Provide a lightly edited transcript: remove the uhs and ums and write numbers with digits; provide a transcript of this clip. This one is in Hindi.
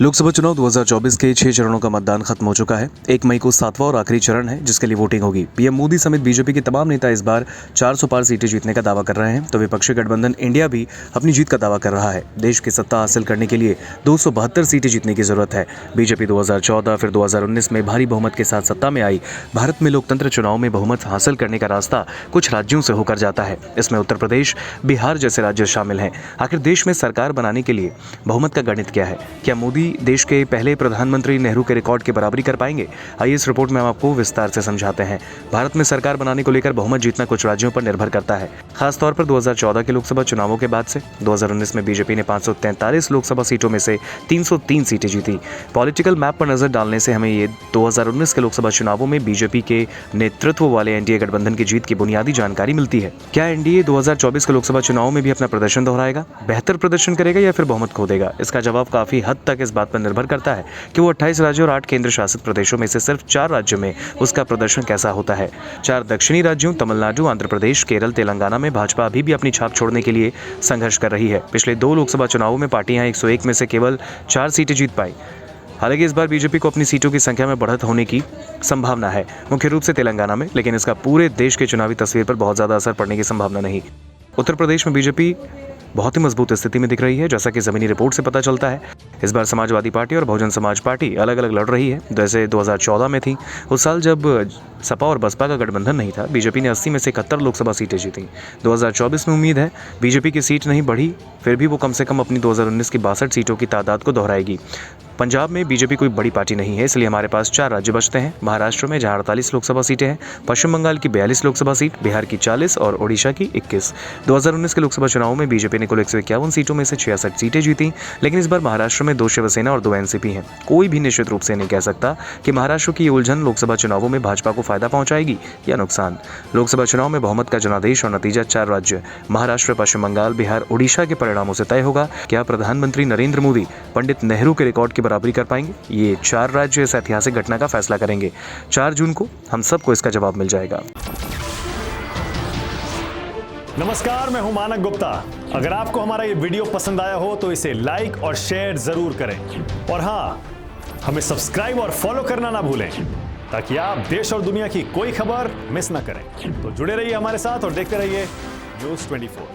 लोकसभा चुनाव 2024 के 6 चरणों का मतदान खत्म हो चुका है। 1 मई को 7वां और आखिरी चरण है जिसके लिए वोटिंग होगी। पीएम मोदी समेत बीजेपी के तमाम नेता इस बार 400 पार सीटें जीतने का दावा कर रहे हैं, तो विपक्षी गठबंधन इंडिया भी अपनी जीत का दावा कर रहा है। देश की सत्ता हासिल करने के लिए 272 सीटें जीतने की जरूरत है। बीजेपी 2014 फिर 2019 में भारी बहुमत के साथ सत्ता में आई। भारत में लोकतंत्र चुनाव में बहुमत हासिल करने का रास्ता कुछ राज्यों से होकर जाता है। इसमें उत्तर प्रदेश, बिहार जैसे राज्य शामिल हैं। आखिर देश में सरकार बनाने के लिए बहुमत का गणित क्या है? क्या मोदी देश के पहले प्रधानमंत्री नेहरू के रिकॉर्ड की बराबरी कर पाएंगे? आइए इस रिपोर्ट में हम आपको विस्तार से समझाते हैं। भारत में सरकार बनाने को लेकर बहुमत जीतना कुछ राज्यों पर निर्भर करता है, खासतौर पर 2014 के लोकसभा चुनावों के बाद से। 2019 में बीजेपी ने 543 लोकसभा सीटों में से 303 सीटें जीती। पॉलिटिकल मैप पर नजर डालने से हमें ये 2019 के लोकसभा चुनावों में बीजेपी के नेतृत्व वाले एनडीए गठबंधन की जीत की बुनियादी जानकारी मिलती है। क्या एनडीए 2024 के लोकसभा चुनाव में भी अपना प्रदर्शन दोहराएगा, बेहतर प्रदर्शन करेगा या फिर बहुमत खो देगा? इसका जवाब काफी हद तक इस बात पर निर्भर करता है कि वो 28 राज्यों और 8 केंद्र शासित प्रदेशों में से सिर्फ 4 राज्यों में उसका प्रदर्शन कैसा होता है। 4 दक्षिणी राज्यों तमिलनाडु, आंध्र प्रदेश, केरल, तेलंगाना में भाजपा अभी भी अपनी छाप छोड़ने के लिए संघर्ष कर रही है। पिछले 2 लोकसभा चुनावों में पार्टियां 101 में से केवल 4 सीटें जीत पाई। हालांकि इस बार बीजेपी को अपनी सीटों की संख्या में बढ़त होने की संभावना है, मुख्य रूप से तेलंगाना में, लेकिन इसका पूरे देश के चुनावी तस्वीर पर बहुत ज्यादा असर पड़ने की संभावना नहीं। उत्तर प्रदेश में बीजेपी बहुत ही मजबूत स्थिति में दिख रही है, जैसा कि जमीनी रिपोर्ट से पता चलता है। इस बार समाजवादी पार्टी और बहुजन समाज पार्टी अलग अलग लड़ रही है, जैसे 2014 में थी। उस साल जब सपा और बसपा का गठबंधन नहीं था, बीजेपी ने 80 में से 71 लोकसभा सीटें जीती। 2024 में उम्मीद है बीजेपी की सीट नहीं बढ़ी, फिर भी वो कम से कम अपनी 2019 की 62 सीटों की तादाद को दोहराएगी। पंजाब में बीजेपी कोई बड़ी पार्टी नहीं है, इसलिए हमारे पास 4 राज्य बचते हैं। महाराष्ट्र में जहां 48 लोकसभा सीटें हैं, पश्चिम बंगाल की 42 लोकसभा सीट, बिहार की 40 और ओडिशा की 21। 2019 के लोकसभा चुनाव में बीजेपी ने कुल 151 सीटों में से 66 सीटें जीती, लेकिन इस बार महाराष्ट्र में 2 शिवसेना और 2 एनसीपी हैं। कोई भी निश्चित रूप से नहीं कह सकता कि महाराष्ट्र की ये उलझन लोकसभा चुनावों में भाजपा को फायदा पहुंचाएगी या नुकसान। लोकसभा चुनाव में बहुमत का जनादेश और नतीजा 4 राज्य महाराष्ट्र, पश्चिम बंगाल, बिहार, ओडिशा के परिणामों से तय होगा। क्या प्रधानमंत्री नरेंद्र मोदी पंडित नेहरू के रिकॉर्ड की बराबरी कर पाएंगे? ये 4 राज्य इस ऐतिहासिक घटना का फैसला करेंगे। 4 जून को हम सबको इसका जवाब मिल जाएगा। नमस्कार, मैं हूं मानक गुप्ता। अगर आपको हमारा ये वीडियो पसंद आया हो तो इसे लाइक और शेयर जरूर करें, और हां, हमें सब्सक्राइब और फॉलो करना ना भूलें ताकि आप देश और दुनिया की कोई खबर मिस ना करें। तो जुड़े रहिए हमारे साथ और देखते रहिए न्यूज़ 24।